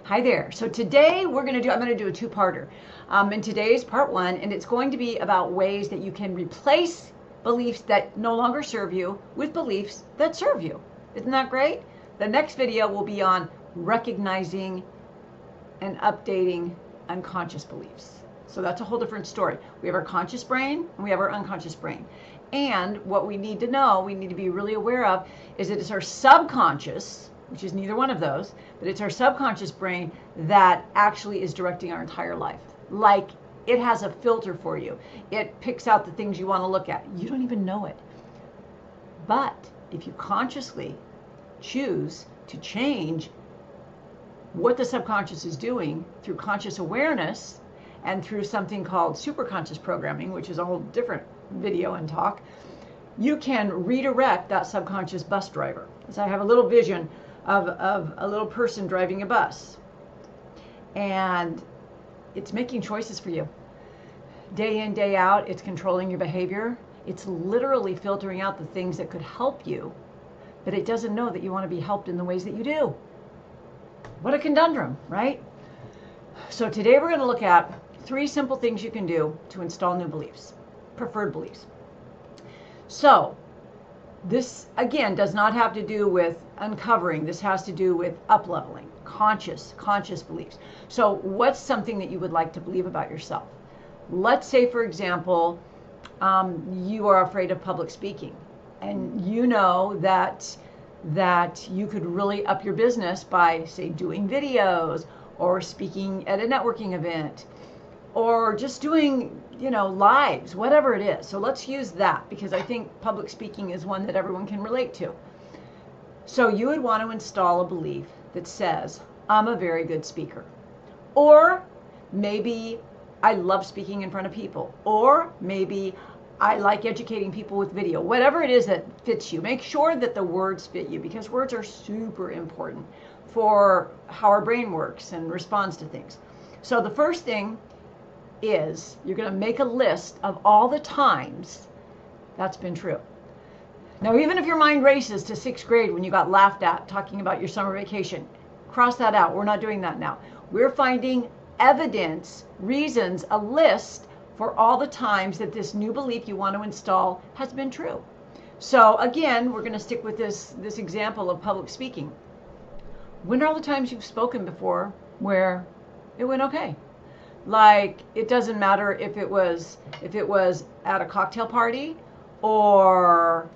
Hi there. So today I'm going to do a two-parter. And today's part one, and it's going to be about ways that you can replace beliefs that no longer serve you with beliefs that serve you. Isn't that great? The next video will be on recognizing and updating unconscious beliefs. So that's a whole different story. We have our conscious brain and we have our unconscious brain. And what we need to know, we need to be really aware of, is that it's our subconscious, which is neither one of those, but it's our subconscious brain that actually is directing our entire life. Like it has a filter for you. It picks out the things you want to look at. You don't even know it. But if you consciously choose to change what the subconscious is doing through conscious awareness and through something called superconscious programming, which is a whole different video and talk, you can redirect that subconscious bus driver. So I have a little vision of a little person driving a bus, and it's making choices for you. Day in, day out, it's controlling your behavior. It's literally filtering out the things that could help you, but it doesn't know that you want to be helped in the ways that you do. What a conundrum, right? So today we're going to look at 3 simple things you can do to install new beliefs, preferred beliefs. So this, again, does not have to do with uncovering. This has to do with up-leveling, conscious beliefs. So what's something that you would like to believe about yourself? Let's say, for example, you are afraid of public speaking, and you know that you could really up your business by, say, doing videos or speaking at a networking event or just doing, lives, whatever it is. So let's use that, because I think public speaking is one that everyone can relate to. So you would want to install a belief that says, I'm a very good speaker. Or maybe I love speaking in front of people. Or maybe I like educating people with video. Whatever it is that fits you. Make sure that the words fit you, because words are super important for how our brain works and responds to things. So the first thing is you're going to make a list of all the times that's been true. Now, even if your mind races to 6th grade when you got laughed at talking about your summer vacation, cross that out. We're not doing that now. We're finding evidence, reasons, a list for all the times that this new belief you want to install has been true. So again, we're going to stick with this example of public speaking. When are all the times you've spoken before where it went okay? Like, it doesn't matter if it was at a cocktail party, or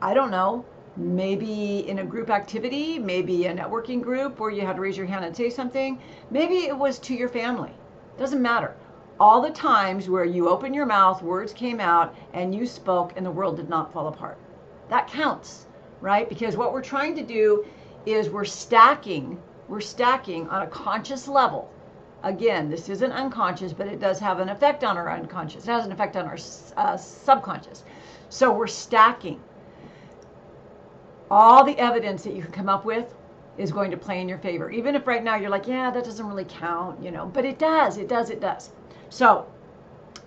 I don't know, maybe in a group activity, maybe a networking group where you had to raise your hand and say something. Maybe it was to your family. Doesn't matter. All the times where you opened your mouth, words came out, and you spoke, and the world did not fall apart. That counts, right? Because what we're trying to do is we're stacking on a conscious level. Again, this isn't unconscious, but it does have an effect on our unconscious. It has an effect on our subconscious. So we're stacking. All the evidence that you can come up with is going to play in your favor. Even if right now you're like, yeah, that doesn't really count, but it does. So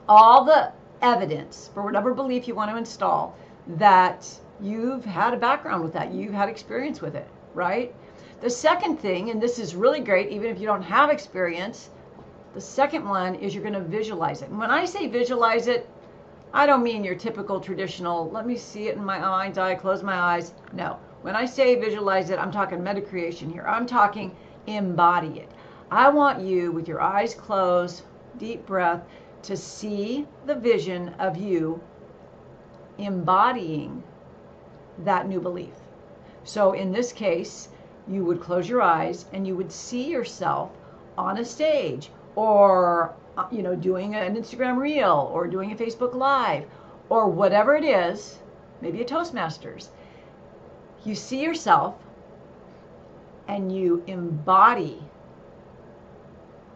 all the evidence for whatever belief you want to install, that you've had a background with that, you've had experience with it, right? The second thing, and this is really great, even if you don't have experience, the second one is you're going to visualize it. And when I say visualize it, I don't mean your typical traditional, let me see it in my mind's eye, close my eyes. No. When I say visualize it, I'm talking meta-creation here. I'm talking embody it. I want you, with your eyes closed, deep breath, to see the vision of you embodying that new belief. So in this case, you would close your eyes and you would see yourself on a stage, or doing an Instagram reel, or doing a Facebook Live, or whatever it is, maybe a Toastmasters. You see yourself and you embody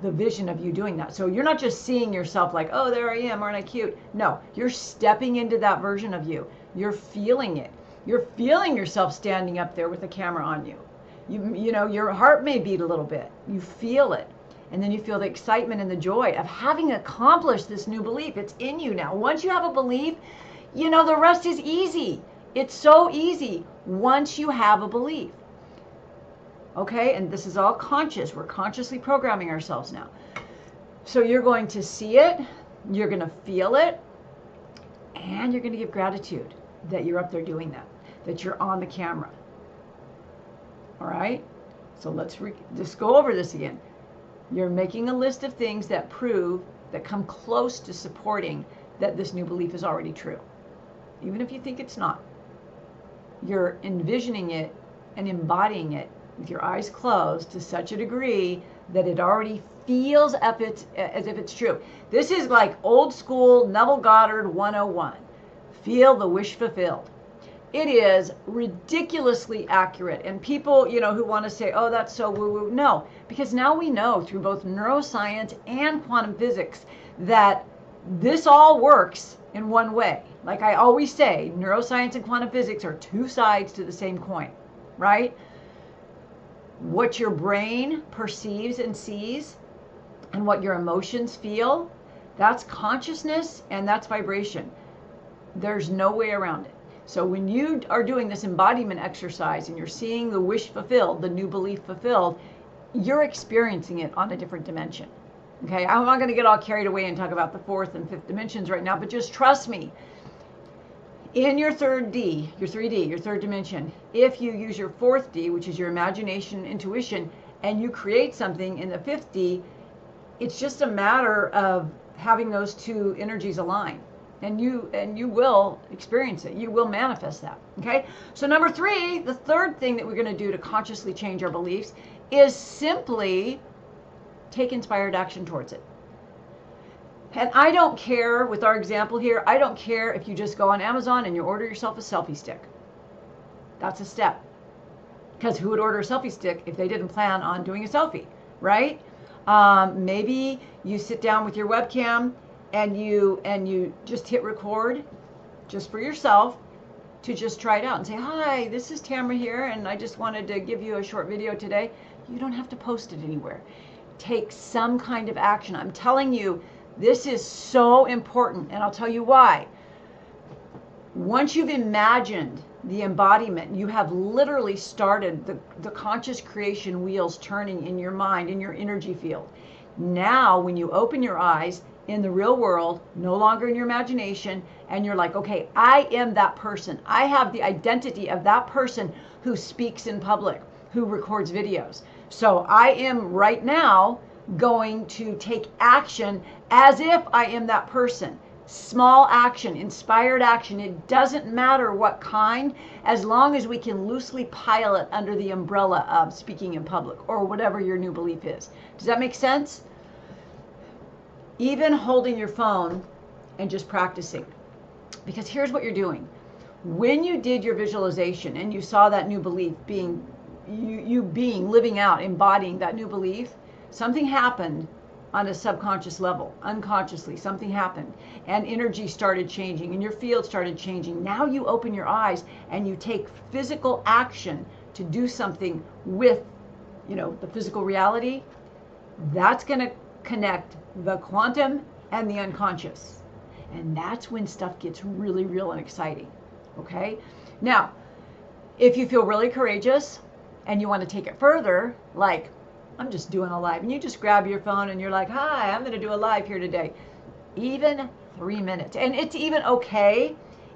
the vision of you doing that. So you're not just seeing yourself like, oh, there I am, aren't I cute? No, you're stepping into that version of you. You're feeling it. You're feeling yourself standing up there with the camera on you. Your heart may beat a little bit. You feel it. And then you feel the excitement and the joy of having accomplished this new belief. It's in you now. Once you have a belief, the rest is easy. It's so easy once you have a belief. Okay, and this is all conscious. We're consciously programming ourselves now. So you're going to see it, you're going to feel it, and you're going to give gratitude that you're up there doing that, that you're on the camera. All right, so let's just go over this again. You're making a list of things that prove, that come close to supporting that this new belief is already true, even if you think it's not. You're envisioning it and embodying it with your eyes closed to such a degree that it already feels as if it's true. This is like old school Neville Goddard 101. Feel the wish fulfilled. It is ridiculously accurate. And people, who want to say, oh, that's so woo-woo. No, because now we know through both neuroscience and quantum physics that this all works in one way. Like I always say, neuroscience and quantum physics are two sides to the same coin, right? What your brain perceives and sees and what your emotions feel, that's consciousness and that's vibration. There's no way around it. So when you are doing this embodiment exercise and you're seeing the wish fulfilled, the new belief fulfilled, you're experiencing it on a different dimension. Okay, I'm not going to get all carried away and talk about the fourth and fifth dimensions right now, but just trust me. In your third D, your 3D, your third dimension, if you use your fourth D, which is your imagination, intuition, and you create something in the fifth D, it's just a matter of having those two energies align. And you will experience it. You will manifest that. Okay? So number 3, the third thing that we're going to do to consciously change our beliefs is simply take inspired action towards it. And I don't care, with our example here, I don't care if you just go on Amazon and you order yourself a selfie stick. That's a step. Because who would order a selfie stick if they didn't plan on doing a selfie, right? Maybe you sit down with your webcam and you just hit record just for yourself to just try it out and say, hi, this is Tamara here, and I just wanted to give you a short video today. You don't have to post it anywhere. Take some kind of action. I'm telling you, this is so important, and I'll tell you why. Once you've imagined the embodiment, you have literally started the conscious creation wheels turning in your mind, in your energy field. Now, when you open your eyes in the real world, no longer in your imagination, and you're like, okay, I am that person. I have the identity of that person who speaks in public, who records videos. So I am right now going to take action as if I am that person. Small action, inspired action. It doesn't matter what kind, as long as we can loosely pile it under the umbrella of speaking in public or whatever your new belief is. Does that make sense? Even holding your phone and just practicing. Because here's what you're doing. When you did your visualization and you saw that new belief being, living out, embodying that new belief, something happened on a subconscious level, unconsciously, something happened, and energy started changing, and your field started changing. Now you open your eyes and you take physical action to do something with, the physical reality. That's going to connect the quantum and the unconscious. And that's when stuff gets really real and exciting. Okay? Now, if you feel really courageous and you want to take it further, like, I'm just doing a live, and you just grab your phone and you're like, hi, I'm going to do a live here today. Even 3 minutes. And it's even okay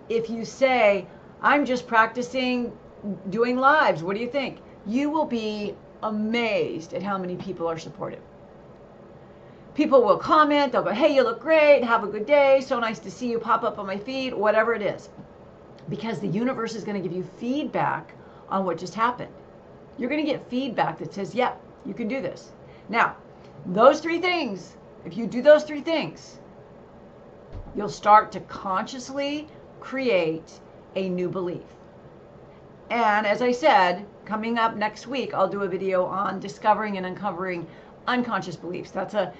if you say, I'm just practicing doing lives. What do you think? You will be amazed at how many people are supportive. People will comment, they'll go, hey, you look great, have a good day, so nice to see you pop up on my feed, whatever it is. Because the universe is going to give you feedback on what just happened. You're going to get feedback that says, yep, you can do this. Now, those 3 things, if you do those 3 things, you'll start to consciously create a new belief. And as I said, coming up next week, I'll do a video on discovering and uncovering unconscious beliefs. That's a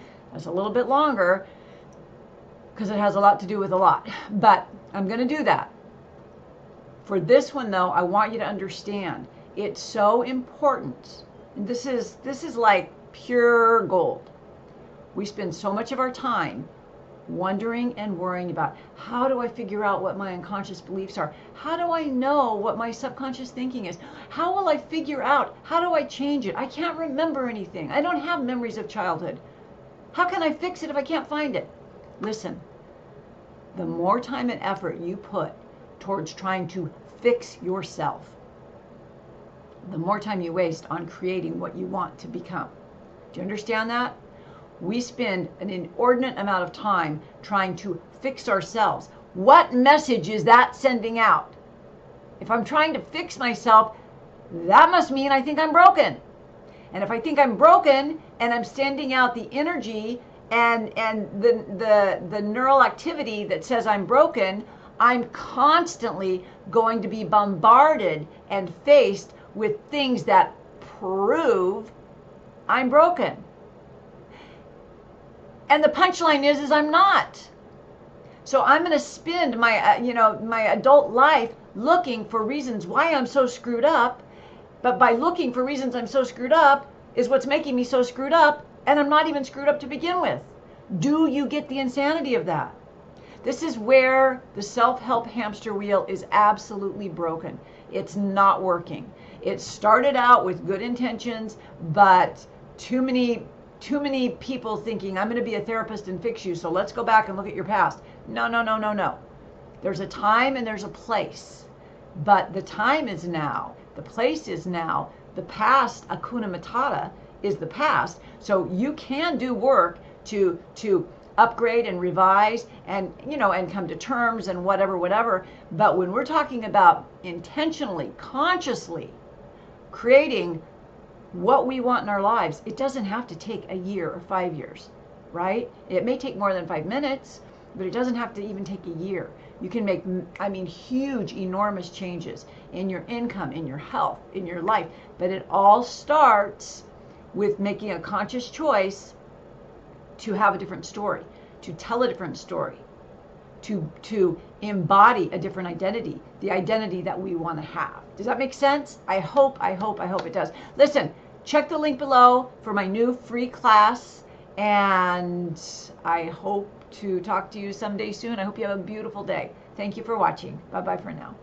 little bit longer because it has a lot to do with a lot. But I'm going to do that. For this one, though, I want you to understand it's so important. And this is like pure gold. We spend so much of our time wondering and worrying about, how do I figure out what my unconscious beliefs are? How do I know what my subconscious thinking is? How will I figure out? How do I change it? I can't remember anything. I don't have memories of childhood. How can I fix it if I can't find it? Listen, the more time and effort you put towards trying to fix yourself, the more time you waste on creating what you want to become. Do you understand that? We spend an inordinate amount of time trying to fix ourselves. What message is that sending out? If I'm trying to fix myself, that must mean I think I'm broken. And if I think I'm broken and I'm sending out the energy and the neural activity that says I'm broken, I'm constantly going to be bombarded and faced with things that prove I'm broken. And the punchline is I'm not. So I'm going to spend my my adult life looking for reasons why I'm so screwed up. But by looking for reasons I'm so screwed up is what's making me so screwed up, and I'm not even screwed up to begin with. Do you get the insanity of that? This is where the self-help hamster wheel is absolutely broken. It's not working. It started out with good intentions, but too many people thinking, I'm going to be a therapist and fix you, so let's go back and look at your past. No, no, no, no, no. There's a time and there's a place. But the time is now. The place is now. The past, Hakuna Matata, is the past. So you can do work to upgrade and revise and and come to terms and whatever. But when we're talking about intentionally, consciously creating what we want in our lives, it doesn't have to take a year or 5 years, right? It may take more than 5 minutes, but it doesn't have to even take a year. You can make, huge, enormous changes in your income, in your health, in your life. But it all starts with making a conscious choice to have a different story, to tell a different story, to embody a different identity, the identity that we want to have. Does that make sense? I hope it does. Listen, check the link below for my new free class, and I hope to talk to you someday soon. I hope you have a beautiful day. Thank you for watching. Bye-bye for now.